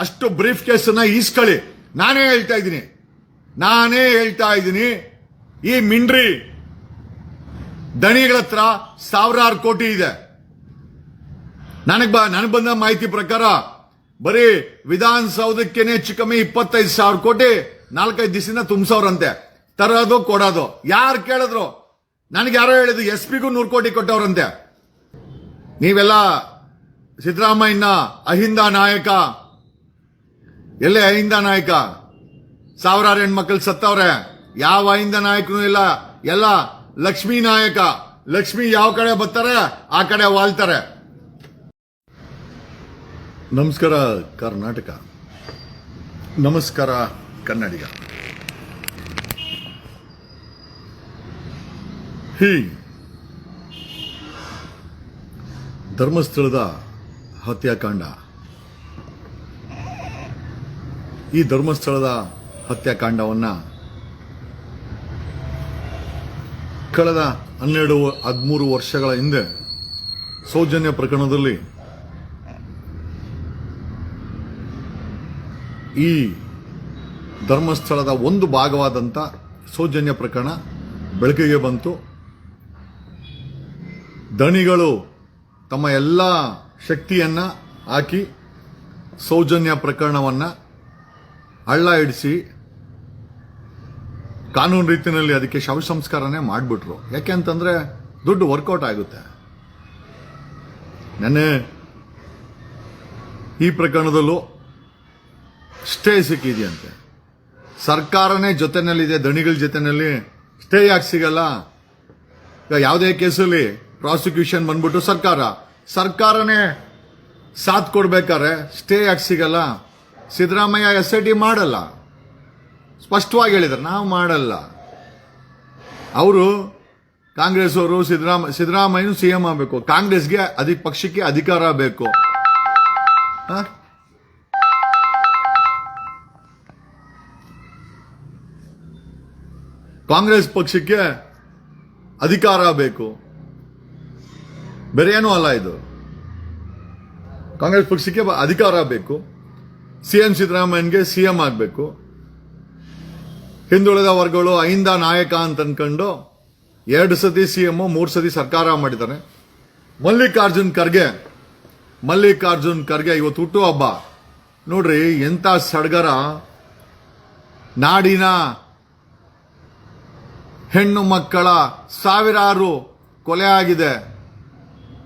ಅಷ್ಟು ಬ್ರೀಫ್ ಕೇಸನ್ನ ಈಸ್ಕೊಳ್ಳಿ. ನಾನೇ ಹೇಳ್ತಾ ಇದ್ದೀನಿ ಈ ಮಿಂಡ್ರಿ ದಣಿಗಳ ಹತ್ರ ಸಾವಿರಾರು ಕೋಟಿ ಇದೆ. ನನಗ್ ಬಂದ ಮಾಹಿತಿ ಪ್ರಕಾರ ಬರೀ ವಿಧಾನಸೌಧಕ್ಕೇನೆ ಹೆಚ್ಚು ಕಮ್ಮಿ 25,000 ಕೋಟಿ 4-5 ದಿವಸದಿಂದ ತುಂಬಿಸೋರಂತೆ. ತರೋದು ಕೊಡೋದು ಯಾರು ಕೇಳಿದ್ರು? ನನಗೆ ಯಾರೋ ಹೇಳಿದ್ರು SP ಗೂ 100 ಕೋಟಿ ಕೊಟ್ಟವ್ರಂತೆ. ನೀವೆಲ್ಲ ಸಿದ್ದರಾಮಯ್ಯನ ಅಹಿಂದ ನಾಯಕ, ಎಲ್ಲೇ ಅಹಿಂದ ನಾಯಕ? ಸಾವಿರಾರು ಹೆಣ್ಮಕ್ಳು ಸತ್ತವ್ರೆ. ಯಾವ ಅಹಿಂದ ನಾಯಕನೂ ಇಲ್ಲ, ಎಲ್ಲ ಲಕ್ಷ್ಮೀ ನಾಯಕ. ಲಕ್ಷ್ಮಿ ಯಾವ ಕಡೆ ಬರ್ತಾರೆ ಆ ಕಡೆ ವಾಲ್ತಾರೆ. ನಮಸ್ಕಾರ ಕರ್ನಾಟಕ, ನಮಸ್ಕಾರ ಕನ್ನಡಿಗ. ಧರ್ಮಸ್ಥಳದ ಹತ್ಯಾಕಾಂಡ. ಈ ಧರ್ಮಸ್ಥಳದ ಹತ್ಯಾಕಾಂಡವನ್ನ ಕಳೆದ 12-13 ವರ್ಷಗಳ ಹಿಂದೆ ಸೌಜನ್ಯ ಪ್ರಕರಣದಲ್ಲಿ ಈ ಧರ್ಮಸ್ಥಳದ ಒಂದು ಭಾಗವಾದಂಥ ಸೌಜನ್ಯ ಪ್ರಕರಣ ಬೆಳಕಿಗೆ ಬಂತು. ದಣಿಗಳು ತಮ್ಮ ಎಲ್ಲ ಶಕ್ತಿಯನ್ನ ಹಾಕಿ ಸೌಜನ್ಯ ಪ್ರಕರಣವನ್ನ ಹಳ್ಳ ಹಿಡಿಸಿ ಕಾನೂನು ರೀತಿಯಲ್ಲಿ ಅದಕ್ಕೆ ಶವ ಸಂಸ್ಕಾರನೇ ಮಾಡಿಬಿಟ್ರು. ಯಾಕೆ ಅಂತಂದ್ರೆ ದುಡ್ಡು ವರ್ಕೌಟ್ ಆಗುತ್ತೆ. ನೆನ್ನೆ ಈ ಪ್ರಕರಣದಲ್ಲೂ ಸ್ಟೇ ಸಿಕ್ಕಿದೆಯಂತೆ. ಸರ್ಕಾರನೇ ಜೊತೆನಲ್ಲಿದೆ, ದಣಿಗಳ ಜೊತೆನಲ್ಲಿ. ಸ್ಟೇ ಯಾಕೆ ಸಿಗಲ್ಲ? ಈಗ ಯಾವುದೇ ಕೇಸಲ್ಲಿ ಪ್ರಾಸಿಕ್ಯೂಷನ್ ಬಂದ್ಬಿಟ್ಟು ಸರ್ಕಾರನೇ ಸಾಥ್ ಕೊಡ್ಬೇಕಾದ್ರೆ ಸ್ಟೇ ಯಾಕೆ ಸಿಗಲ್ಲ? ಸಿದ್ದರಾಮಯ್ಯ SIT ಮಾಡಲ್ಲ, ಸ್ಪಷ್ಟವಾಗಿ ಹೇಳಿದ್ದಾರೆ, ನಾವು ಮಾಡಲ್ಲ. ಅವರು ಕಾಂಗ್ರೆಸ್ ಅವರು ಸಿದ್ದರಾಮಯ್ಯ CM ಆಗಬೇಕು, ಕಾಂಗ್ರೆಸ್ಗೆ ಪಕ್ಷಕ್ಕೆ ಅಧಿಕಾರ ಬೇಕು. ಕಾಂಗ್ರೆಸ್ ಪಕ್ಷಕ್ಕೆ ಅಧಿಕಾರ ಬೇಕು, ಬೇರೆ ಏನೂ ಅಲ್ಲ. ಇದು ಕಾಂಗ್ರೆಸ್ ಪಕ್ಷಕ್ಕೆ ಅಧಿಕಾರ ಬೇಕು. CM ಸಿದ್ದರಾಮಯ್ಯನ್ಗೆ CM ಆಗಬೇಕು. ಹಿಂದುಳಿದ ವರ್ಗಗಳು ಅಹಿಂದ ನಾಯಕ ಅಂತ ಅನ್ಕೊಂಡು 2 ಸತಿ CM 3 ಸತಿ ಸರ್ಕಾರ ಮಾಡಿದ್ದಾರೆ. ಮಲ್ಲಿಕಾರ್ಜುನ್ ಖರ್ಗೆ ಇವತ್ತು ಹುಟ್ಟು ಹಬ್ಬ. ನೋಡ್ರಿ ಎಂತ ಸಡಗರ. ನಾಡಿನ ಹೆಣ್ಣು ಮಕ್ಕಳ ಸಾವಿರಾರು ಕೊಲೆ ಆಗಿದೆ.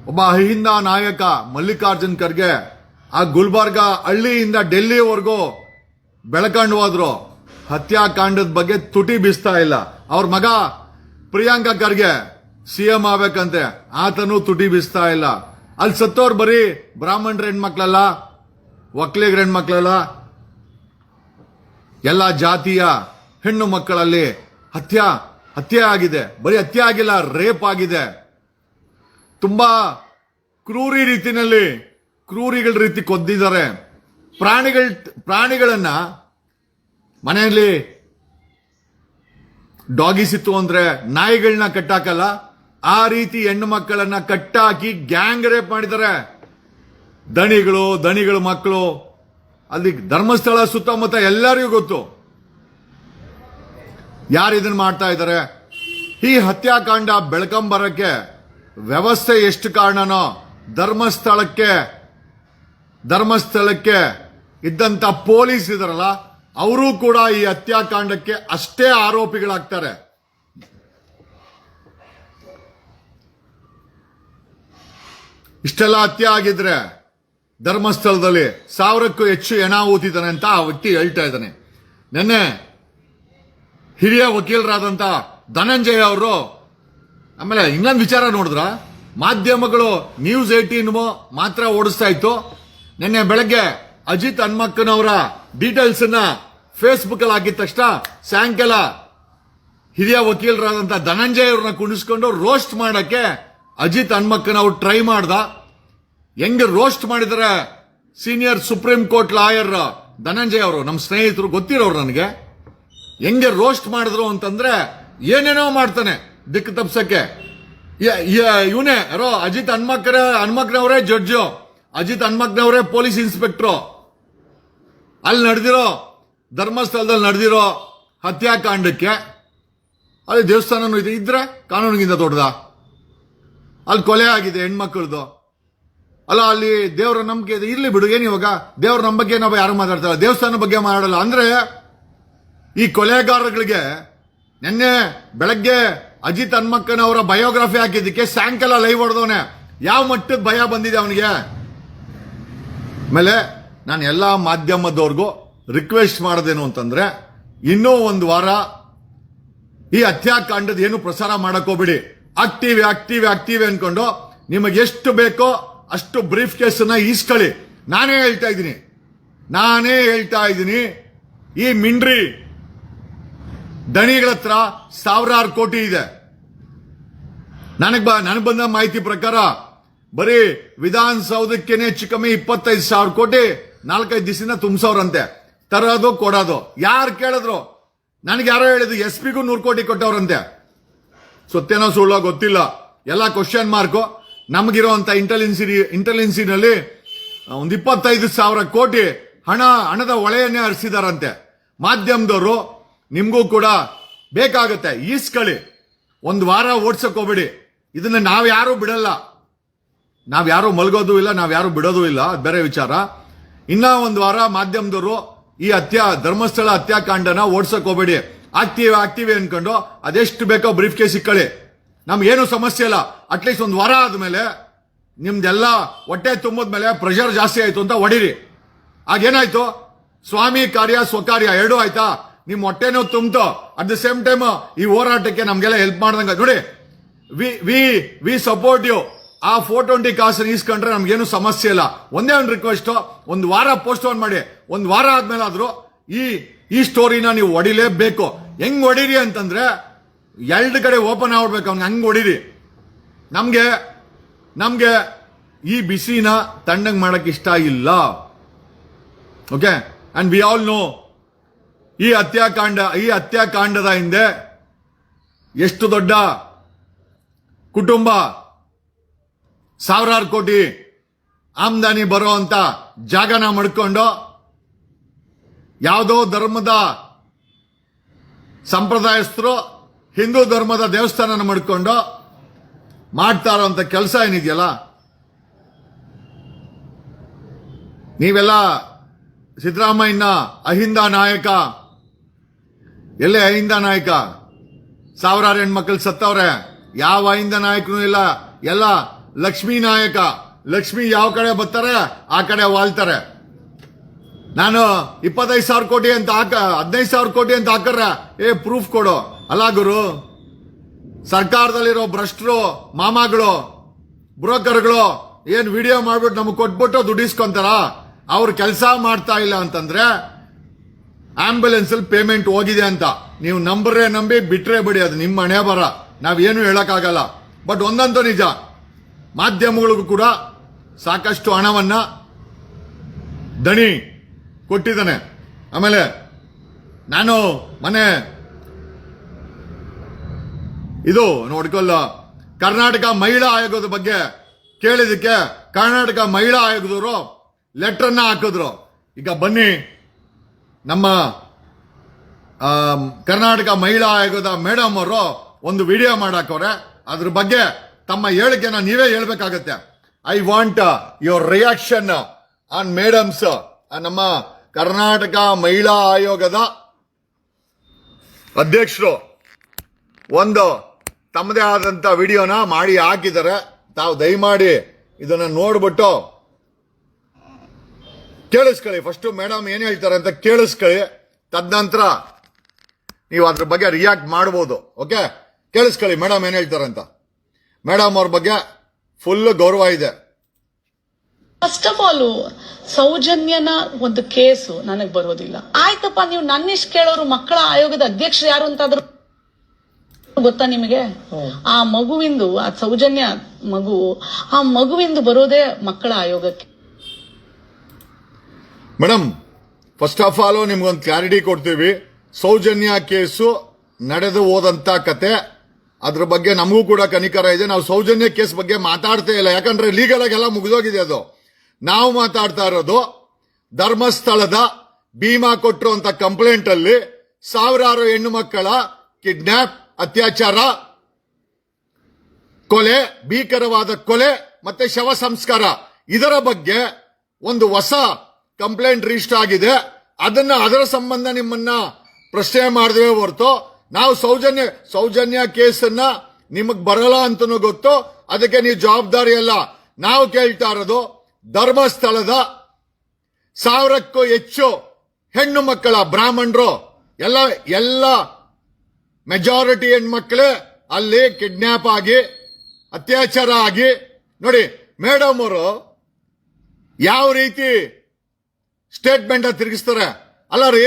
ಒಬ್ಬ ಅಹಿಂದ ನಾಯಕ ಮಲ್ಲಿಕಾರ್ಜುನ್ ಖರ್ಗೆ ಆ ಗುಲ್ಬರ್ಗ ಹಳ್ಳಿಯಿಂದ ಡೆಲ್ಲಿವರೆಗೂ ಬೆಳಕಂಡು ಹೋದ್ರು. ಹತ್ಯಾಕಾಂಡದ ಬಗ್ಗೆ ತುಟಿ ಬೀಸ್ತಾ ಇಲ್ಲ. ಅವ್ರ ಮಗ ಪ್ರಿಯಾಂಕಾ ಖರ್ಗೆ CM ಆಗ್ಬೇಕಂತೆ, ಆತನೂ ತುಟಿ ಬೀಸ್ತಾ ಇಲ್ಲ. ಅಲ್ಲಿ ಸತ್ತೋರ್ ಬರೀ ಬ್ರಾಹ್ಮಣರ ಹೆಣ್ಮಕ್ಳಲ್ಲ, ಒಕ್ಕಲಿಗರ ಹೆಣ್ಮಕ್ಳಲ್ಲ, ಎಲ್ಲ ಜಾತಿಯ ಹೆಣ್ಣು ಮಕ್ಕಳಲ್ಲಿ ಹತ್ಯೆ ಆಗಿದೆ. ಬರೀ ಹತ್ಯೆ ಆಗಿಲ್ಲ, ರೇಪ್ ಆಗಿದೆ. ತುಂಬಾ ಕ್ರೂರಿಗಳ ರೀತಿ ಕೊದ್ದಿದ್ದಾರೆ. ಪ್ರಾಣಿಗಳನ್ನ ಮನೆಯಲ್ಲಿ ಡಾಗಿ ಸಿತ್ತು ಅಂದ್ರೆ ನಾಯಿಗಳನ್ನ ಕಟ್ಟಾಕಲ್ಲ, ಆ ರೀತಿ ಹೆಣ್ಣು ಮಕ್ಕಳನ್ನ ಕಟ್ಟಾಕಿ ಗ್ಯಾಂಗ್ ರೇಪ್ ಮಾಡಿದ್ದಾರೆ. ದಣಿಗಳು ಮಕ್ಕಳು ಅಲ್ಲಿ ಧರ್ಮಸ್ಥಳ ಸುತ್ತಮುತ್ತ ಎಲ್ಲರಿಗೂ ಗೊತ್ತು ಯಾರು ಇದನ್ನ ಮಾಡ್ತಾ ಇದ್ದಾರೆ. ಈ ಹತ್ಯಾಕಾಂಡ ಬೆಳಕಂಬರಕ್ಕೆ ವ್ಯವಸ್ಥೆ ಎಷ್ಟು ಕಾರಣನೋ ಧರ್ಮಸ್ಥಳಕ್ಕೆ ಇದ್ದಂತ ಪೊಲೀಸ್ ಇದಾರಲ್ಲ ಅವರು ಕೂಡ ಈ ಹತ್ಯಾಕಾಂಡಕ್ಕೆ ಅಷ್ಟೇ ಆರೋಪಿಗಳಾಗ್ತಾರೆ. ಇಷ್ಟೆಲ್ಲ ಹತ್ಯೆ ಆಗಿದ್ರೆ ಧರ್ಮಸ್ಥಳದಲ್ಲಿ 1000ಕ್ಕೂ ಹೆಚ್ಚು ಹೆಣ ಊತಿದ್ದಾನೆ ಅಂತ ಆ ವ್ಯಕ್ತಿ ಹೇಳ್ತಾ ಇದ್ದಾನೆ. ನಿನ್ನೆ ಹಿರಿಯ ವಕೀಲರಾದಂತ ಧನಂಜಯ ಅವರು ಆಮೇಲೆ ಇನ್ನೊಂದು ವಿಚಾರ ನೋಡಿದ್ರ, ಮಾಧ್ಯಮಗಳು News 18 ಮಾತ್ರ ಓಡಿಸ್ತಾ ಇತ್ತು. ನಿನ್ನೆ ಬೆಳಗ್ಗೆ ಅಜಿತ್ ಹನ್ಮಕ್ಕನವರ ಡೀಟೇಲ್ಸ್ ಅನ್ನ ಫೇಸ್ಬುಕ್ ಅಲ್ಲಿ ಹಾಕಿದ ತಕ್ಷಣ ಸಾಯಂಕಾಲ ಹಿರಿಯ ವಕೀಲರಾದಂತ ಧನಂಜಯ ಅವ್ರನ್ನ ಕುಣಿಸ್ಕೊಂಡು ರೋಸ್ಟ್ ಮಾಡಕ್ಕೆ ಅಜಿತ್ ಹನ್ಮಕ್ಕನವ್ರು ಟ್ರೈ ಮಾಡ್ದ. ಹೆಂಗೆ ರೋಸ್ಟ್ ಮಾಡಿದರೆ senior supreme court lawyer Dhananjaya ಅವರು, ನಮ್ಮ ಸ್ನೇಹಿತರು, ಗೊತ್ತಿರೋರು ನನಗೆ. ಹೆಂಗೆ ರೋಸ್ಟ್ ಮಾಡಿದ್ರು ಅಂತಂದ್ರೆ ಏನೇನೋ ಮಾಡ್ತಾನೆ ದಿಕ್ಕು ತಪ್ಸಕ್ಕೆ. ಇವನೇ ಯಾರೋ ಅಜಿತ್ ಹನ್ಮಕ್ಕನವರೇ ಜಡ್ಜು, ಅಜಿತ್ ಹನ್ಮಕ್ಕನವರೇ ಪೊಲೀಸ್ ಇನ್ಸ್ಪೆಕ್ಟ್ರು. ಅಲ್ಲಿ ನಡೆದಿರೋ ಧರ್ಮಸ್ಥಳದಲ್ಲಿ ನಡೆದಿರೋ ಹತ್ಯಾಕಾಂಡಕ್ಕೆ ಅಲ್ಲಿ ದೇವಸ್ಥಾನನೂ ಇದೆ, ಇದ್ರೆ ಕಾನೂನಿಗಿಂತ ದೊಡ್ಡದ? ಅಲ್ಲಿ ಕೊಲೆ ಆಗಿದೆ ಹೆಣ್ಮಕ್ಳದು, ಅಲ್ಲ ಅಲ್ಲಿ ದೇವರ ನಂಬಿಕೆ ಇದೆ, ಇರ್ಲಿ ಬಿಡು, ಏನು ಇವಾಗ ದೇವ್ರ ನಂಬಿಕೆ ನಾವು ಯಾರು ಮಾತಾಡ್ತಾರ, ದೇವಸ್ಥಾನ ಬಗ್ಗೆ ಮಾತಾಡಲ್ಲ ಅಂದ್ರೆ? ಈ ಕೊಲೆಗಾರಗಳಿಗೆ ನಿನ್ನೆ ಬೆಳಗ್ಗೆ ಅಜಿತ್ ಹನ್ಮಕ್ಕನವರ ಬಯೋಗ್ರಫಿ ಹಾಕಿದ್ದಕ್ಕೆ ಸಾಯಂಕಾಲ ಲೈವ್ ಹೊಡೆದವನೆ. ಯಾವ ಮಟ್ಟದ ಭಯ ಬಂದಿದೆ ಅವನಿಗೆ? ಆಮೇಲೆ ನಾನು ಎಲ್ಲಾ ಮಾಧ್ಯಮದವ್ರಿಗೂ ರಿಕ್ವೆಸ್ಟ್ ಮಾಡೋದೇನು ಅಂತಂದ್ರೆ, ಇನ್ನೂ ಒಂದು ವಾರ ಈ ಹತ್ಯಾಕಾಂಡದ ಏನು ಪ್ರಸಾರ ಮಾಡಕ್ ಹೋಗ್ಬಿಡಿ. ಆಕ್ಟಿವ್ ಅನ್ಕೊಂಡು ನಿಮಗೆ ಎಷ್ಟು ಬೇಕೋ ಅಷ್ಟು ಬ್ರೀಫ್ ಕೇಸನ್ನ ಈಸ್ಕೊಳ್ಳಿ. ನಾನೇ ಹೇಳ್ತಾ ಇದ್ದೀನಿ, ಈ ಮಿಂಡ್ರಿ ದಣಿಗಳ ಹತ್ರ ಸಾವಿರಾರು ಕೋಟಿ ಇದೆ. ನನಗ್ ಬಂದ ಮಾಹಿತಿ ಪ್ರಕಾರ ಬರೀ ವಿಧಾನಸೌಧಕ್ಕೇನೆ ಹೆಚ್ಚು ಕಮ್ಮಿ 25,000 ಕೋಟಿ 4-5 ದಿವಸದಿಂದ ತುಂಬಿಸೋರಂತೆ. ತರೋದು ಕೊಡೋದು ಯಾರು ಕೇಳಿದ್ರು? ನನಗೆ ಯಾರೋ ಹೇಳಿದ್ರು SP ಗೂ 100 ಕೋಟಿ ಕೊಟ್ಟವ್ರಂತೆ. ಸತ್ಯನೋ ಸುಳ್ಳೋ ಗೊತ್ತಿಲ್ಲ, ಎಲ್ಲ ಕ್ವಶನ್ ಮಾರ್ಕು. ನಮಗಿರುವಂತ ಇಂಟೆಲಿಜೆನ್ಸಿನಲ್ಲಿ ಒಂದು 25,000 ಕೋಟಿ ಹಣದ ಹೊಳೆಯನ್ನೇ ಹರಿಸಿದಾರಂತೆ. ಮಾಧ್ಯಮದವರು ನಿಮ್ಗೂ ಕೂಡ ಬೇಕಾಗತ್ತೆ, ಈಸ್ಕೊಳ್ಳಿ. ಒಂದು ವಾರ ಓಡ್ಸಕ್ ಹೋಗ್ಬೇಡಿ. ಇದನ್ನ ನಾವ್ಯಾರು ಬಿಡಲ್ಲ, ನಾವ್ಯಾರು ಮಲ್ಗೋದು ಇಲ್ಲ, ನಾವ್ಯಾರು ಬಿಡೋದು ಇಲ್ಲ, ಅದು ಬೇರೆ ವಿಚಾರ. ಇನ್ನ ಒಂದು ವಾರ ಮಾಧ್ಯಮದವರು ಈ ಧರ್ಮಸ್ಥಳ ಹತ್ಯಾಕಾಂಡನ ಓಡ್ಸಕ್ ಹೋಗ್ಬೇಡಿ. ಆಕ್ಟಿವ್ ಅನ್ಕೊಂಡು ಅದೆಷ್ಟು ಬೇಕೋ ಬ್ರೀಫ್ ಕೇಸ್ ಇಕ್ಕಳಿ, ನಮ್ಗೇನು ಸಮಸ್ಯೆ ಇಲ್ಲ. ಅಟ್ಲೀಸ್ಟ್ ಒಂದು ವಾರ ಆದ್ಮೇಲೆ ನಿಮ್ದೆಲ್ಲ ಹೊಟ್ಟೆ ತುಂಬಿದ್ಮೇಲೆ ಪ್ರೆಷರ್ ಜಾಸ್ತಿ ಆಯ್ತು ಅಂತ ಹೊಡೀರಿ. ಆಗೇನಾಯ್ತು? ಸ್ವಾಮಿ ಕಾರ್ಯ ಸ್ವಕಾರ್ಯ ಎರಡೂ ಆಯ್ತಾ? ನಿಮ್ ಹೊಟ್ಟೆನೂ ತುಂಬ್ತು, ಅಟ್ ದ ಸೇಮ್ ಟೈಮ್ ಈ ಹೋರಾಟಕ್ಕೆ ನಮ್ಗೆಲ್ಲ ಹೆಲ್ಪ್ ಮಾಡ್ದಂಗ. ನೋಡಿ, ವಿ ಸಪೋರ್ಟ್ ಯು. ಆ 420 ಕಾಸನ್ನು ಈಸ್ಕೊಂಡ್ರೆ ನಮ್ಗೇನು ಸಮಸ್ಯೆ ಇಲ್ಲ. ಒಂದೇ ಒಂದು ರಿಕ್ವೆಸ್ಟ್, ಒಂದು ವಾರ ಪೋಸ್ಟ್ ಆನ್ ಮಾಡಿ. ಒಂದು ವಾರ ಆದ್ಮೇಲೆ ಆದ್ರೂ ಈ ಸ್ಟೋರಿನ ನೀವು ಹೊಡಿಲೇಬೇಕು. ಹೆಂಗ್ ಹೊಡೀರಿ ಅಂತಂದ್ರೆ, ಎರಡು ಕಡೆ ಓಪನ್ ಆಗ್ಬಿಡ್ಬೇಕು ಅವ್ನಿಗೆ, ಹಂಗ್ ಹೊಡೀರಿ. ನಮ್ಗೆ ಈ ಬಿಸಿನ ತಣ್ಣಗ್ ಮಾಡಕ್ ಇಷ್ಟ ಇಲ್ಲ. Okay, and we all know ಈ ಹತ್ಯಾಕಾಂಡದ ಹಿಂದೆ ಎಷ್ಟು ದೊಡ್ಡ ಕುಟುಂಬ, ಸಾವಿರಾರು ಕೋಟಿ ಆಮದಾನಿ ಬರೋ ಅಂತ ಜಾಗನ ಮಾಡ್ಕೊಂಡು ಯಾವುದೋ ಧರ್ಮದ ಸಂಪ್ರದಾಯಸ್ಥರು ಹಿಂದೂ ಧರ್ಮದ ದೇವಸ್ಥಾನ ಮಾಡ್ಕೊಂಡು ಮಾಡ್ತಾ ಇರೋಂಥ ಕೆಲಸ ಏನಿದೆಯಲ್ಲ, ನೀವೆಲ್ಲ ಸಿದ್ದರಾಮಯ್ಯನ ಅಹಿಂದ ನಾಯಕ, ಎಲ್ಲೇ ಅಹಿಂದ ನಾಯಕ? ಸಾವಿರಾರು ಹೆಣ್ಮಕ್ಳು ಸತ್ತವ್ರೆ, ಯಾವ ಅಹಿಂದ ನಾಯಕನೂ ಇಲ್ಲ, ಎಲ್ಲ ಲಕ್ಷ್ಮೀ ನಾಯಕ. ಲಕ್ಷ್ಮಿ ಯಾವ ಕಡೆ ಬರ್ತಾರೆ ಆ ಕಡೆ ವಾಲ್ತಾರೆ. ನಾನು 25,000 ಕೋಟಿ ಅಂತ 15,000 ಕೋಟಿ ಅಂತ ಹಾಕರ್ರೆ ಪ್ರೂಫ್ ಕೊಡು. ಅಲ್ಲ ಗುರು, ಸರ್ಕಾರದಲ್ಲಿರೋ ಭ್ರಷ್ಟರು, ಮಾಮಾಗಳು, ಬ್ರೋಕರ್ಗಳು ಏನ್ ವಿಡಿಯೋ ಮಾಡ್ಬಿಟ್ಟು ನಮಗ್ ಕೊಟ್ಬಿಟ್ಟು ದುಡ್ಡಿಸ್ಕೊಂತಾರ? ಅವ್ರು ಕೆಲಸ ಮಾಡ್ತಾ ಇಲ್ಲ ಅಂತಂದ್ರೆ ಆಂಬ್ಯುಲೆನ್ಸ್ ಅಲ್ಲಿ ಪೇಮೆಂಟ್ ಹೋಗಿದೆ ಅಂತ ನೀವು ನಂಬಿ ಬಿಟ್ರೆ ಬಿಡಿ, ಅದು ನಿಮ್ಮ ಹಣೆ ಬರ, ನಾವೇನು ಹೇಳಕ್ಕಾಗಲ್ಲ. ಬಟ್ ಒಂದಂತೂ ನಿಜ, ಮಾಧ್ಯಮಗಳಿಗೂ ಕೂಡ ಸಾಕಷ್ಟು ಹಣವನ್ನ ದಣಿ ಕೊಟ್ಟಿದ್ದಾನೆ. ಆಮೇಲೆ ನಾನು ಮನೆ ಇದು ನೋಡ್ಕೊಲ್ಲ, ಕರ್ನಾಟಕ ಮಹಿಳಾ ಆಯೋಗದ ಬಗ್ಗೆ ಕೇಳಿದಕ್ಕೆ ಕರ್ನಾಟಕ ಮಹಿಳಾ ಆಯೋಗದವರು ಲೆಟರ್ನ ಹಾಕಿದ್ರು. ಈಗ ಬನ್ನಿ, ನಮ್ಮ ಕರ್ನಾಟಕ ಮಹಿಳಾ ಆಯೋಗದ ಮೇಡಮ್ ಅವರು ಒಂದು ವಿಡಿಯೋ ಮಾಡಾಕವ್ರೆ. ಅದ್ರ ಬಗ್ಗೆ ತಮ್ಮ ಹೇಳಿಕೆನ ನೀವೇ ಹೇಳ್ಬೇಕಾಗತ್ತೆ. I want your reaction on madams. ನಮ್ಮ ಕರ್ನಾಟಕ ಮಹಿಳಾ ಆಯೋಗದ ಅಧ್ಯಕ್ಷರು ಒಂದು ತಮ್ಮದೇ ಆದಂತ ವಿಡಿಯೋನ ಮಾಡಿ ಹಾಕಿದ್ದಾರೆ. ತಾವು ದಯಮಾಡಿ ಇದನ್ನ ನೋಡ್ಬಿಟ್ಟು ಕೇಳಿಸ್ಕೊಳ್ಳಿ. ಫಸ್ಟ್ ಮೇಡಮ್ ಏನ್ ಹೇಳ್ತಾರೆ ಅಂತ ಕೇಳಿಸ್ಕೊಳ್ಳಿ, ತದನಂತರ ನೀವು ಅದ್ರ ಬಗ್ಗೆ ರಿಯಾಕ್ಟ್ ಮಾಡಬಹುದು. ಓಕೆ, ಕೇಳಿಸ್ಕೊಳ್ಳಿ ಮೇಡಮ್ ಏನ್ ಹೇಳ್ತಾರೆ ಅಂತ. ಮೇಡಮ್ ಅವ್ರ ಬಗ್ಗೆ ಫುಲ್ ಗೌರವ ಇದೆ. ಫಸ್ಟ್ ಆಫ್ ಆಲ್ ಸೌಜನ್ಯನ ಒಂದು ಕೇಸು ನನಗ್ ಬರೋದಿಲ್ಲ. ಆಯ್ತಪ್ಪ, ನೀವು ನನ್ನಿಷ್ಟು ಕೇಳೋರು ಮಕ್ಕಳ ಆಯೋಗದ ಅಧ್ಯಕ್ಷರು ಯಾರು ಅಂತಾದ್ರು ಗೊತ್ತಾ ನಿಮಗೆ? ಆ ಮಗುವಿಂದು, ಆ ಸೌಜನ್ಯ ಮಗು, ಆ ಮಗುವಿಂದು ಬರೋದೇ ಮಕ್ಕಳ ಆಯೋಗಕ್ಕೆ. ಮೇಡಮ್, ಫಸ್ಟ್ ಆಫ್ ಆಲ್ ನಿಮ್ಗೊಂದು ಕ್ಲಾರಿಟಿ ಕೊಡ್ತೀವಿ. ಸೌಜನ್ಯ ಕೇಸು ನಡೆದು ಹೋದಂತ ಕತೆ, ಅದ್ರ ಬಗ್ಗೆ ನಮಗೂ ಕೂಡ ಕನಿಕರ ಇದೆ. ನಾವು ಸೌಜನ್ಯ ಕೇಸ್ ಬಗ್ಗೆ ಮಾತಾಡ್ತಾ ಇಲ್ಲ, ಯಾಕಂದ್ರೆ ಲೀಗಲ್ ಆಗಿ ಎಲ್ಲ ಮುಗಿದೋಗಿದೆ ಅದು. ನಾವು ಮಾತಾಡ್ತಾ ಇರೋದು ಧರ್ಮಸ್ಥಳದ ಭೀಮಾ ಕೊಟ್ಟರು ಅಂತ ಕಂಪ್ಲೇಂಟ್ ಅಲ್ಲಿ ಸಾವಿರಾರು ಹೆಣ್ಣು ಮಕ್ಕಳ ಕಿಡ್ನಾಪ್, ಅತ್ಯಾಚಾರ, ಕೊಲೆ, ಭೀಕರವಾದ ಕೊಲೆ ಮತ್ತೆ ಶವ ಸಂಸ್ಕಾರ ಇದರ ಬಗ್ಗೆ ಒಂದು ಹೊಸ ಕಂಪ್ಲೇಂಟ್ ರಿಜಿಸ್ಟರ್ ಆಗಿದೆ. ಅದರ ಸಂಬಂಧ ನಿಮ್ಮನ್ನ ಪ್ರಶ್ನೆ ಮಾಡಿದ್ವಿ ಹೊರತು ನಾವು ಸೌಜನ್ಯ ಕೇಸನ್ನ ನಿಮಗ್ ಬರಲ್ಲ ಅಂತನೂ ಗೊತ್ತು. ಅದಕ್ಕೆ ನೀವು ಜವಾಬ್ದಾರಿ ಅಲ್ಲ. ನಾವು ಕೇಳ್ತಾ ಇರೋದು ಧರ್ಮಸ್ಥಳದ 1000ಕ್ಕೂ ಹೆಚ್ಚು ಹೆಣ್ಣು ಮಕ್ಕಳ ಬ್ರಾಹ್ಮಣರು ಎಲ್ಲ ಮೆಜಾರಿಟಿ ಹೆಣ್ಮಕ್ಳೇ ಅಲ್ಲಿ ಕಿಡ್ನಾಪ್ ಆಗಿ ಅತ್ಯಾಚಾರ ಆಗಿ ನೋಡಿ. ಮೇಡಮ್ ಅವರು ಯಾವ ರೀತಿ ಸ್ಟೇಟ್ಮೆಂಟ್ ತಿರುಗಿಸ್ತಾರೆ ಅಲ್ಲ ರೀ,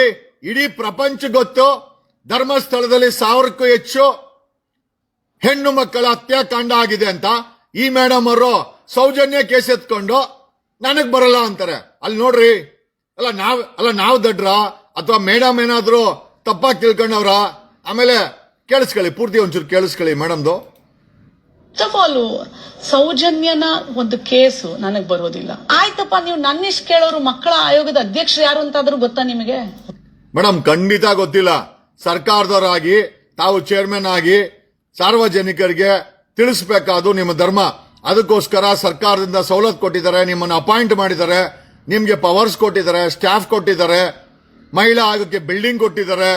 ಇಡೀ ಪ್ರಪಂಚ ಗೊತ್ತು ಧರ್ಮಸ್ಥಳದಲ್ಲಿ 1000ಕ್ಕೂ ಹೆಚ್ಚು ಹೆಣ್ಣು ಮಕ್ಕಳ ಹತ್ಯಾಕಾಂಡ ಆಗಿದೆ ಅಂತ. ಈ ಮೇಡಮ್ ಅವರು ಸೌಜನ್ಯ ಕೇಸ್ ಎತ್ಕೊಂಡು ನನಗ್ ಬರಲ್ಲ ಅಂತಾರೆ. ಅಲ್ಲಿ ನೋಡ್ರಿ, ನಾವು ದಡ್ರ ಅಥವಾ ಮೇಡಮ್ ಏನಾದ್ರು ತಪ್ಪಾಗಿ ತಿಳ್ಕೊಂಡವ್ರ? ಆಮೇಲೆ ಕೇಳಿಸ್ಕೊಳ್ಳಿ, ಪೂರ್ತಿ ಒಂಚೂರು ಕೇಳಿಸ್ಕೊಳ್ಳಿ ಮೇಡಮ್ದು. ಫಸ್ಟ್ ಆಫ್ ಆಲ್ ಸೌಜನ್ಯನ ಒಂದು ಕೇಸು ನನಗ್ ಬರೋದಿಲ್ಲ. ಆಯ್ತಪ್ಪ, ನೀವು ನನ್ನಿಷ್ಟು ಕೇಳೋರು ಮಕ್ಕಳ ಆಯೋಗದ ಅಧ್ಯಕ್ಷರು ಯಾರು ಅಂತಾದ್ರೂ ಗೊತ್ತಾ ನಿಮಗೆ? ಮೇಡಮ್ ಖಂಡಿತ ಗೊತ್ತಿಲ್ಲ. ಸರ್ಕಾರದವರಾಗಿ ತಾವು ಚೇರ್ಮನ್ ಆಗಿ ಸಾರ್ವಜನಿಕರಿಗೆ ತಿಳಿಸಬೇಕಾದು ನಿಮ್ಮ ಧರ್ಮ. ಅದಕ್ಕೋಸ್ಕರ ಸರ್ಕಾರದಿಂದ ಸವಲತ್ತು ಕೊಟ್ಟಿದ್ದಾರೆ, ನಿಮ್ಮನ್ನು ಅಪಾಯಿಂಟ್ ಮಾಡಿದ್ದಾರೆ, ನಿಮ್ಗೆ ಪವರ್ಸ್ ಕೊಟ್ಟಿದ್ದಾರೆ, ಸ್ಟಾಫ್ ಕೊಟ್ಟಿದ್ದಾರೆ, ಮಹಿಳಾ ಆಯೋಗಕ್ಕೆ ಬಿಲ್ಡಿಂಗ್ ಕೊಟ್ಟಿದ್ದಾರೆ.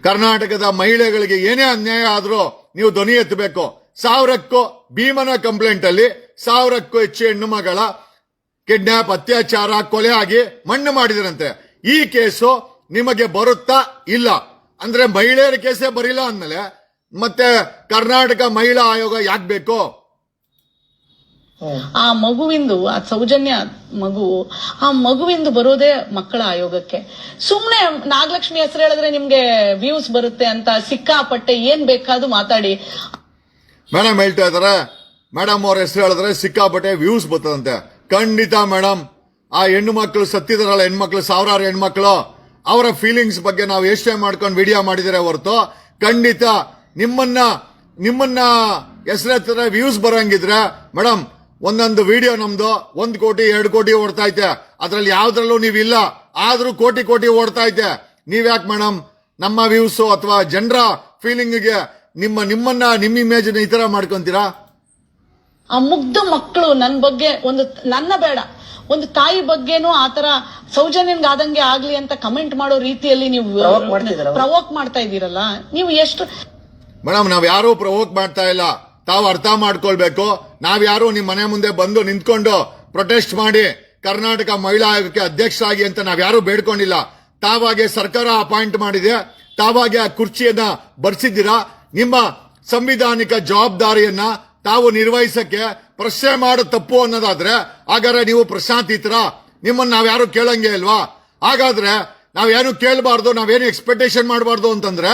ಕರ್ನಾಟಕದ ಮಹಿಳೆಗಳಿಗೆ ಏನೇ ಅನ್ಯಾಯ ಆದ್ರೂ ನೀವು ಧ್ವನಿ ಎತ್ತಬೇಕು. 1000ಕ್ಕೂ ಭೀಮನ ಕಂಪ್ಲೇಂಟ್ ಅಲ್ಲಿ 1000ಕ್ಕೂ ಹೆಚ್ಚು ಹೆಣ್ಣು ಮಗಳ ಕಿಡ್ನಾಪ್, ಅತ್ಯಾಚಾರ, ಕೊಲೆ ಆಗಿ ಮಣ್ಣು ಮಾಡಿದ್ರಂತೆ. ಈ ಕೇಸು ನಿಮಗೆ ಬರುತ್ತಾ? ಇಲ್ಲ ಅಂದ್ರೆ ಮಹಿಳೆಯರ ಕೇಸೇ ಬರಿಲ್ಲ ಅಂದ್ಮೇಲೆ ಮತ್ತೆ ಕರ್ನಾಟಕ ಮಹಿಳಾ ಆಯೋಗ ಯಾಕೆ ಬೇಕು? ಆ ಮಗುವಿಂದು, ಆ ಸೌಜನ್ಯ ಮಗುವಿಂದು ಬರೋದೇ ಮಕ್ಕಳ ಆಯೋಗಕ್ಕೆ. ಸುಮ್ನೆ ನಾಗಲಕ್ಷ್ಮಿ ಹೆಸರು ಹೇಳಿದ್ರೆ ನಿಮ್ಗೆ ವ್ಯೂಸ್ ಬರುತ್ತೆ ಅಂತ ಸಿಕ್ಕಾಪಟ್ಟೆ ಏನ್ ಬೇಕಾದ್ರೂ ಮಾತಾಡಿ. ಮೇಡಮ್ ಹೇಳ್ತಾ ಇದಾರೆ, ಮೇಡಮ್ ಅವ್ರ ಹೆಸರು ಹೇಳಿದ್ರೆ ಸಿಕ್ಕಾಪಟ್ಟೆ ವ್ಯೂಸ್ ಬರ್ತದಂತೆ. ಖಂಡಿತ ಮೇಡಮ್, ಆ ಹೆಣ್ಣು ಮಕ್ಕಳು ಸತ್ತಿದಾರಲ್ಲ, ಹೆಣ್ಮಕ್ಳು, ಸಾವಿರಾರು ಹೆಣ್ಮಕ್ಳು, ಅವರ ಫೀಲಿಂಗ್ಸ್ ಬಗ್ಗೆ ನಾವು ಎಷ್ಟೇ ಮಾಡ್ಕೊಂಡು ವಿಡಿಯೋ ಮಾಡಿದರೆ ಹೊರತು ಖಂಡಿತ ನಿಮ್ಮನ್ನ ಹೆಸರೆತ್ತಿದ್ರೆ ವ್ಯೂಸ್ ಬರಂಗಿದ್ರೆ ಮೇಡಮ್ ಒಂದೊಂದು ವಿಡಿಯೋ ನಮ್ದು 1 ಕೋಟಿ 2 ಕೋಟಿ ಓಡ್ತಾ ಐತೆ. ಅದ್ರಲ್ಲಿ ಯಾವ್ದ್ರಲ್ಲೂ ನೀವಿಲ್ಲ, ಆದ್ರೂ ಕೋಟಿ ಓಡ್ತಾ ಐತೆ. ನೀವ್ಯಾಕೆ ಮೇಡಮ್ ನಮ್ಮ ವ್ಯೂಸ್ ಅಥವಾ ಜನರ ಫೀಲಿಂಗ್ಗೆ ನಿಮ್ಮ ಇಮೇಜ್ ಈ ತರ ಮಾಡ್ಕೊಂತೀರಾ? ಆ ಮುಗ್ಧ ಮಕ್ಕಳು ನನ್ನ ಬಗ್ಗೆ ನನ್ನ ಬೇಡ, ಒಂದು ತಾಯಿ ಬಗ್ಗೆನೂ ಆತರ ಸೌಜನ್ಯನ್ಗಾದಂಗೆ ಆಗ್ಲಿ ಅಂತ ಕಮೆಂಟ್ ಮಾಡೋ ರೀತಿಯಲ್ಲಿ ನೀವು ಪ್ರವೋಕ್ ಮಾಡ್ತಾ ಇದ್ದೀರಲ್ಲ, ನೀವು ಎಷ್ಟು? ಮೇಡಮ್ ನಾವ್ ಯಾರು ಪ್ರವೋಕ್ ಮಾಡ್ತಾ ಇಲ್ಲ, ತಾವು ಅರ್ಥ ಮಾಡ್ಕೊಳ್ಬೇಕು. ನಾವ್ಯಾರು ನಿಮ್ ಮನೆ ಮುಂದೆ ಬಂದು ನಿಂತ್ಕೊಂಡು ಪ್ರೊಟೆಸ್ಟ್ ಮಾಡಿ ಕರ್ನಾಟಕ ಮಹಿಳಾ ಆಯೋಗಕ್ಕೆ ಅಧ್ಯಕ್ಷರಾಗಿ ಅಂತ ನಾವ್ಯಾರು ಬೇಡ್ಕೊಂಡಿಲ್ಲ. ತಾವಾಗೆ ಸರ್ಕಾರ ಅಪಾಯಿಂಟ್ ಮಾಡಿದೆ, ತಾವಾಗೆ ಆ ಕುರ್ಚಿಯನ್ನ ಬರ್ಸಿದ್ದೀರಾ. ನಿಮ್ಮ ಸಂವಿಧಾನಿಕ ಜವಾಬ್ದಾರಿಯನ್ನ ತಾವು ನಿರ್ವಹಿಸಕ್ಕೆ ಪ್ರಶ್ನೆ ಮಾಡೋ ತಪ್ಪು ಅನ್ನೋದಾದ್ರೆ ಹಾಗಾದ್ರೆ ನೀವು ಪ್ರಶಾಂತಿತರ, ನಿಮ್ಮನ್ನ ನಾವ್ಯಾರು ಕೇಳಂಗೆ ಇಲ್ವಾ? ಹಾಗಾದ್ರೆ ನಾವೇನು ಕೇಳಬಾರ್ದು, ನಾವೇನು ಎಕ್ಸ್ಪೆಕ್ಟೇಷನ್ ಮಾಡಬಾರ್ದು ಅಂತಂದ್ರೆ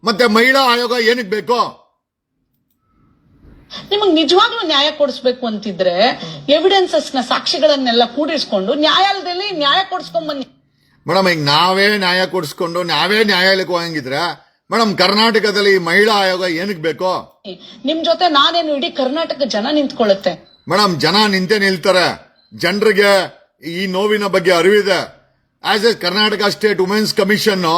ಮತ್ತೆ ಮಹಿಳಾ ಆಯೋಗ ಏನಕ್ಕೆ ಬೇಕು? ನಿಮಗ್ ನಿಜವಾಗ್ಲೂ ನ್ಯಾಯ ಕೊಡಿಸ್ಬೇಕು ಅಂತಿದ್ರೆ ಎವಿಡೆನ್ಸಸ್ ನ, ಸಾಕ್ಷಿಗಳನ್ನೆಲ್ಲ ಕೂಡಿಸ್ಕೊಂಡು ನ್ಯಾಯಾಲಯದಲ್ಲಿ ನ್ಯಾಯ ಕೊಡಿಸ್ಕೊಂಡ್ ಬನ್ನಿ. ಮೇಡಮ್ ಈಗ ನಾವೇ ನ್ಯಾಯ ಕೊಡಿಸ್ಕೊಂಡು ನಾವೇ ನ್ಯಾಯಾಲಯಕ್ಕೆ ಹೋಗಂಗಿದ್ರೆ ಮೇಡಮ್ ಕರ್ನಾಟಕದಲ್ಲಿ ಮಹಿಳಾ ಆಯೋಗ ಏನಕ್ಕೆ ಬೇಕು? ನಿಮ್ ಜೊತೆ ನಾನೇನು ಇಡೀ ಕರ್ನಾಟಕ ಜನ ನಿಂತ್ಕೊಳ್ಳುತ್ತೆ. ಮೇಡಮ್ ಜನ ನಿಂತೇ ನಿಲ್ತಾರೆ. ಜನರಿಗೆ ಈ ನೋವಿನ ಬಗ್ಗೆ ಅರಿವಿದೆ. As a Karnataka state women's commission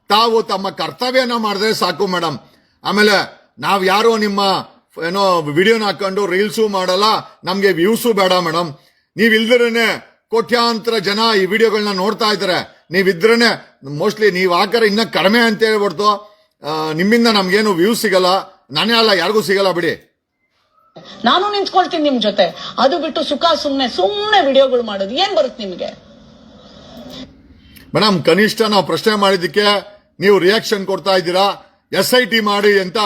ತಾವು ತಮ್ಮ ಕರ್ತವ್ಯನ ಮಾಡಿದ್ರೆ ಸಾಕು ಮೇಡಮ್. ಆಮೇಲೆ ನಾವ್ ಯಾರೋ ನಿಮ್ಮ ಏನೋ ವಿಡಿಯೋನ ಹಾಕೊಂಡು ರೀಲ್ಸು ಮಾಡಲ್ಲ, ನಮ್ಗೆ ವ್ಯೂಸು ಬೇಡ ಮೇಡಮ್. ನೀವ್ ಇಲ್ದಿರೇನೆ ಕೋಟ್ಯಾಂತರ ಜನ ಈ ವಿಡಿಯೋಗಳನ್ನ ನೋಡ್ತಾ ಇದ್ದಾರೆ. ನೀವಿದ್ರೇನೆ ಮೋಸ್ಟ್ಲಿ ನೀವ್ ಹಾಕರೆ ಇನ್ನ ಕಡಿಮೆ ಅಂತ ಹೇಳ್ಬಿಡ್ತು. ನಿಮ್ಮಿಂದ ನಮ್ಗೇನು ವ್ಯೂಸ್ ಸಿಗಲ್ಲ, ನಾನೇ ಅಲ್ಲ ಯಾರಿಗೂ ಸಿಗಲ್ಲ ಬಿಡಿ. ನಾನು ನಿಂತ್ಕೊಳ್ತೀನಿ ನಿಮ್ ಜೊತೆ. ಅದು ಬಿಟ್ಟು ಸುಮ್ನೆ ವಿಡಿಯೋಗಳು ಮಾಡೋದು ಏನ್ ಬರುತ್ತೆ ನಿಮ್ಗೆ? ಮೇಡಮ್ ಕನಿಷ್ಠ ನಾವು ಪ್ರಶ್ನೆ ಮಾಡಿದ್ದಕ್ಕೆ ನೀವು ರಿಯಾಕ್ಷನ್ ಕೊಡ್ತಾ ಇದ್ದೀರಾ. SIT ಮಾಡಿ ಅಂತ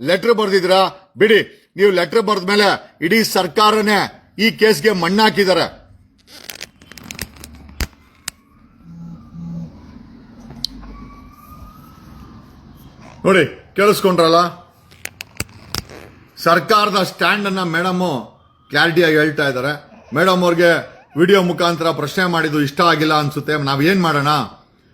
ಲೆಟರ್ ಬರ್ದಿದ್ದೀರಾ. ಬಿಡಿ, ನೀವು ಲೆಟರ್ ಬರೆದ ಮೇಲೆ ಇಡೀ ಸರ್ಕಾರನೇ ಈ ಕೇಸ್ಗೆ ಮಣ್ಣಾಕಿದ್ದಾರೆ. ನೋಡಿ ಕೇಳಿಸ್ಕೊಂಡ್ರಲ್ಲ, ಸರ್ಕಾರದ ಸ್ಟ್ಯಾಂಡ್ ಅನ್ನ ಮೇಡಮ್ ಕ್ಲಾರಿಟಿಯಾಗಿ ಹೇಳ್ತಾ ಇದ್ದಾರೆ. ಮೇಡಮ್ ಅವ್ರಿಗೆ ವಿಡಿಯೋ ಮುಖಾಂತರ ಪ್ರಶ್ನೆ ಮಾಡಿದ್ದು ಇಷ್ಟ ಆಗಿಲ್ಲ ಅನ್ಸುತ್ತೆ. ನಾವೇನ್ ಮಾಡೋಣ?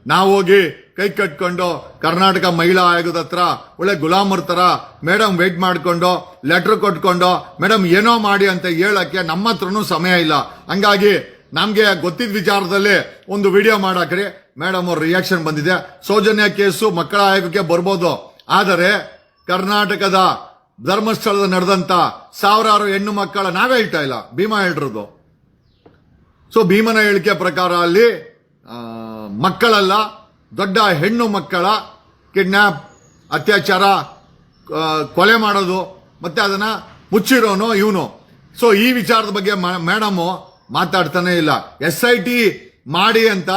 ನಾವು ಹೋಗಿ ಕೈ ಕಟ್ಕೊಂಡು ಕರ್ನಾಟಕ ಮಹಿಳಾ ಆಯೋಗದ ಹತ್ರ ಒಳ್ಳೆ ಗುಲಾಮರ್ ತರ ಮೇಡಮ್ ವೇಟ್ ಮಾಡ್ಕೊಂಡು ಲೆಟರ್ ಕೊಟ್ಕೊಂಡು ಮೇಡಮ್ ಏನೋ ಮಾಡಿ ಅಂತ ಹೇಳಕ್ಕೆ ನಮ್ಮ ಹತ್ರನೂ ಸಮಯ ಇಲ್ಲ. ಹಂಗಾಗಿ ನಮ್ಗೆ ಗೊತ್ತಿದ್ದ ವಿಚಾರದಲ್ಲಿ ಒಂದು ವಿಡಿಯೋ ಮಾಡಾಕ್ರಿ. ಮೇಡಮ್ ಅವ್ರ ರಿಯಾಕ್ಷನ್ ಬಂದಿದೆ. ಸೌಜನ್ಯ ಕೇಸು ಮಕ್ಕಳ ಆಯೋಗಕ್ಕೆ ಬರ್ಬೋದು, ಆದರೆ ಕರ್ನಾಟಕದ ಧರ್ಮಸ್ಥಳದ ನಡೆದಂತ ಸಾವಿರಾರು ಹೆಣ್ಣು ಮಕ್ಕಳ ನಾವೇ ಹೇಳ್ತಾ ಇಲ್ಲ, ಭೀಮಾ ಹೇಳಿರೋದು. ಸೊ ಭೀಮನ ಹೇಳಿಕೆ ಪ್ರಕಾರ ಅಲ್ಲಿ ಮಕ್ಕಳಲ್ಲ, ದೊಡ್ಡ ಹೆಣ್ಣು ಮಕ್ಕಳ ಕಿಡ್ನಾಪ್, ಅತ್ಯಾಚಾರ, ಕೊಲೆ ಮಾಡೋದು, ಮತ್ತೆ ಅದನ್ನ ಮುಚ್ಚಿರೋನು ಇವನು. ಸೊ ಈ ವಿಚಾರದ ಬಗ್ಗೆ ಮೇಡಮ್ ಮಾತಾಡ್ತಾನೆ ಇಲ್ಲ. SIT ಮಾಡಿ ಅಂತ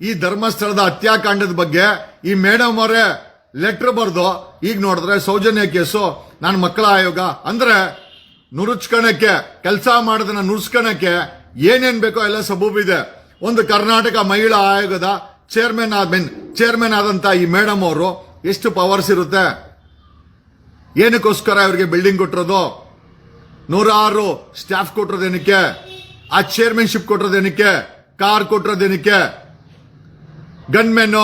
ಈ ಧರ್ಮಸ್ಥಳದ ಹತ್ಯಾಕಾಂಡದ ಬಗ್ಗೆ ಈ ಮೇಡಮ್ ಅವರೇ ಲೆಟರ್ ಬರ್ದು, ಈಗ ನೋಡಿದ್ರೆ ಸೌಜನ್ಯ ಕೇಸು, ನನ್ನ ಮಕ್ಕಳ ಆಯೋಗ ಅಂದ್ರೆ ನುರುಚ್ಕಣಕ್ಕೆ, ಕೆಲಸ ಮಾಡೋದನ್ನ ನುರ್ಸ್ಕಣಕ್ಕೆ ಏನೇನ್ ಬೇಕೋ ಎಲ್ಲ ಸಬೂಬಿದೆ. ಒಂದು ಕರ್ನಾಟಕ ಮಹಿಳಾ ಆಯೋಗದ ಚೇರ್ಮನ್ ಆದಂತ ಈ ಮೇಡಮ್ ಅವರು ಎಷ್ಟು ಪವರ್ಸ್ ಇರುತ್ತೆ? ಏನಕ್ಕೋಸ್ಕರ ಇವರಿಗೆ ಬಿಲ್ಡಿಂಗ್ ಕೊಟ್ಟಿರೋದು? 106 ಸ್ಟಾಫ್ ಕೊಟ್ಟಿರೋದೇನಕ್ಕೆ? ಆ ಚೇರ್ಮನ್ಶಿಪ್ ಕೊಟ್ಟಿರೋದೇನಕ್ಕೆ? ಕಾರ್ ಕೊಟ್ಟಿರೋದೇನಕ್ಕೆ? ಗನ್ಮೆನ್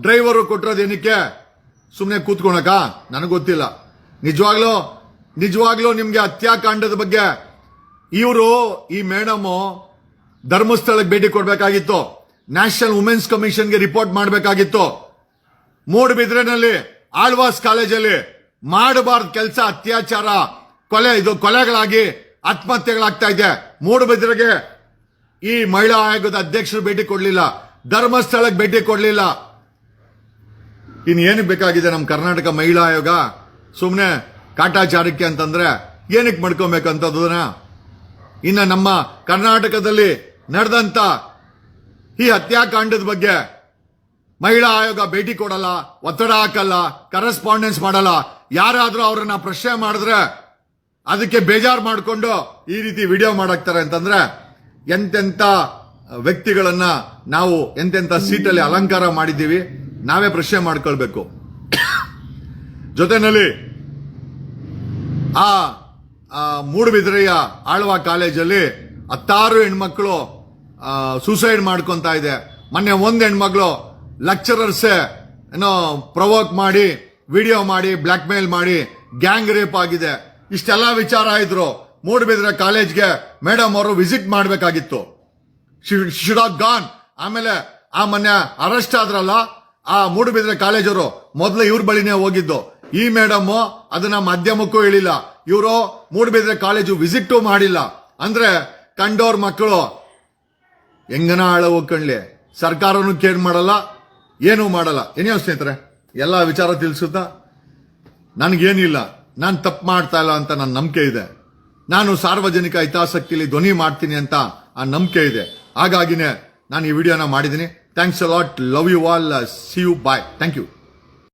ಡ್ರೈವರು ಕೊಟ್ಟಿರೋದೇನಕ್ಕೆ? ಸುಮ್ಮನೆ ಕೂತ್ಕೊಳಕ? ನನಗೆ ಗೊತ್ತಿಲ್ಲ. ನಿಜವಾಗ್ಲೂ ನಿಮ್ಗೆ ಹತ್ಯಾಕಾಂಡದ ಬಗ್ಗೆ ಇವರು ಈ ಮೇಡಮ್ ಧರ್ಮಸ್ಥಳಕ್ಕೆ ಭೇಟಿ ಕೊಡ್ಬೇಕಾಗಿತ್ತು, ನ್ಯಾಷನಲ್ ವುಮೆನ್ಸ್ ಕಮಿಷನ್ಗೆ ರಿಪೋರ್ಟ್ ಮಾಡಬೇಕಾಗಿತ್ತು. ಮೂಡಬಿದ್ರೆನಲ್ಲಿ ಆಳ್ವಾಸ್ ಕಾಲೇಜಲ್ಲಿ ಮಾಡಬಾರ್ದು ಕೆಲಸ, ಅತ್ಯಾಚಾರ, ಕೊಲೆಗಳಾಗಿ ಆತ್ಮಹತ್ಯೆಗಳಾಗ್ತಾ ಇದೆ. ಮೂಡಬಿದ್ರೆಗೆ ಈ ಮಹಿಳಾ ಆಯೋಗದ ಅಧ್ಯಕ್ಷರು ಭೇಟಿ ಕೊಡ್ಲಿಲ್ಲ, ಧರ್ಮಸ್ಥಳಕ್ಕೆ ಭೇಟಿ ಕೊಡ್ಲಿಲ್ಲ. ಇನ್ ಏನಕ್ಕೆ ಬೇಕಾಗಿದೆ ನಮ್ಮ ಕರ್ನಾಟಕ ಮಹಿಳಾ ಆಯೋಗ? ಸುಮ್ನೆ ಕಾಟಾಚಾರಕ್ಕೆ ಅಂತಂದ್ರೆ ಏನಕ್ಕೆ ಮಾಡ್ಕೊಬೇಕಂತದನ್ನ? ಇನ್ನ ನಮ್ಮ ಕರ್ನಾಟಕದಲ್ಲಿ ನಡೆದಂತ ಈ ಹತ್ಯಾಕಾಂಡದ ಬಗ್ಗೆ ಮಹಿಳಾ ಆಯೋಗ ಭೇಟಿ ಕೊಡಲ್ಲ, ಒತ್ತಡ ಹಾಕಲ್ಲ, ಕರೆಸ್ಪಾಂಡೆನ್ಸ್ ಮಾಡಲ್ಲ. ಯಾರಾದ್ರೂ ಅವ್ರನ್ನ ಪ್ರಶ್ನೆ ಮಾಡಿದ್ರೆ ಅದಕ್ಕೆ ಬೇಜಾರು ಮಾಡಿಕೊಂಡು ಈ ರೀತಿ ವಿಡಿಯೋ ಮಾಡಾಕ್ತಾರೆ ಅಂತಂದ್ರೆ ಎಂತೆಂತ ವ್ಯಕ್ತಿಗಳನ್ನ ನಾವು ಎಂತೆಂತ ಸೀಟಲ್ಲಿ ಅಲಂಕಾರ ಮಾಡಿದ್ದೀವಿ, ನಾವೇ ಪ್ರಶ್ನೆ ಮಾಡ್ಕೊಳ್ಬೇಕು. ಜೊತೆನಲ್ಲಿ ಆ ಮೂಡಬಿದ್ರೆಯ ಆಳ್ವಾ ಕಾಲೇಜಲ್ಲಿ 10 ಹೆಣ್ಮಕ್ಳು ಸೂಸೈಡ್ ಮಾಡ್ಕೊಂತ ಇದೆ. ಮೊನ್ನೆ ಒಂದು ಹೆಣ್ಮಕ್ಳು ಲೆಕ್ಚರರ್ಸೇ ಏನೋ ಪ್ರವೋಕ್ ಮಾಡಿ, ವಿಡಿಯೋ ಮಾಡಿ, ಬ್ಲಾಕ್ ಮೇಲ್ ಮಾಡಿ ಗ್ಯಾಂಗ್ ರೇಪ್ ಆಗಿದೆ. ಇಷ್ಟೆಲ್ಲ ವಿಚಾರ ಇದ್ರು. ಮೂಡಬಿದ್ರೆ ಕಾಲೇಜ್ಗೆ ಮೇಡಮ್ ಅವರು ವಿಸಿಟ್ ಮಾಡಬೇಕಾಗಿತ್ತು. Should have gone. ಆಮೇಲೆ ಆ ಮೊನ್ನೆ ಅರೆಸ್ಟ್ ಆದ್ರಲ್ಲ ಆ ಮೂಡಬಿದ್ರೆ ಕಾಲೇಜರು, ಮೊದಲು ಇವ್ರ ಬಳಿನೇ ಹೋಗಿದ್ದು. ಈ ಮೇಡಮ್ ಅದನ್ನ ಮಾಧ್ಯಮಕ್ಕೂ ಹೇಳಿಲ್ಲ. ಇವರು ಮೂಡಬಿದ್ರೆ ಕಾಲೇಜು ವಿಸಿಟ್ ಮಾಡಿಲ್ಲ. ಅಂದ್ರೆ ಕಂಡೋರ್ ಮಕ್ಕಳು ಹೆಂಗನ ಆಳ ಹೋಗ್ಕಣ್ಲಿ, ಸರ್ಕಾರನು ಕೇರ್ ಮಾಡಲ್ಲ, ಏನೂ ಮಾಡಲ್ಲ. ಏನೇ ಸ್ನೇಹಿತರೆ, ಎಲ್ಲ ವಿಚಾರ ತಿಳಿಸುತ್ತಾ ನನಗೇನಿಲ್ಲ, ನಾನು ತಪ್ಪು ಮಾಡ್ತಾ ಇಲ್ಲ ಅಂತ ನನ್ನ ನಂಬಿಕೆ ಇದೆ. ನಾನು ಸಾರ್ವಜನಿಕ ಹಿತಾಸಕ್ತಿಲಿ ಧ್ವನಿ ಮಾಡ್ತೀನಿ ಅಂತ ಆ ನಂಬಿಕೆ ಇದೆ. ಹಾಗಾಗಿನೇ ನಾನು ಈ ವಿಡಿಯೋನ ಮಾಡಿದ್ದೀನಿ. Thanks a lot. Love you all. See you. Bye. Thank you.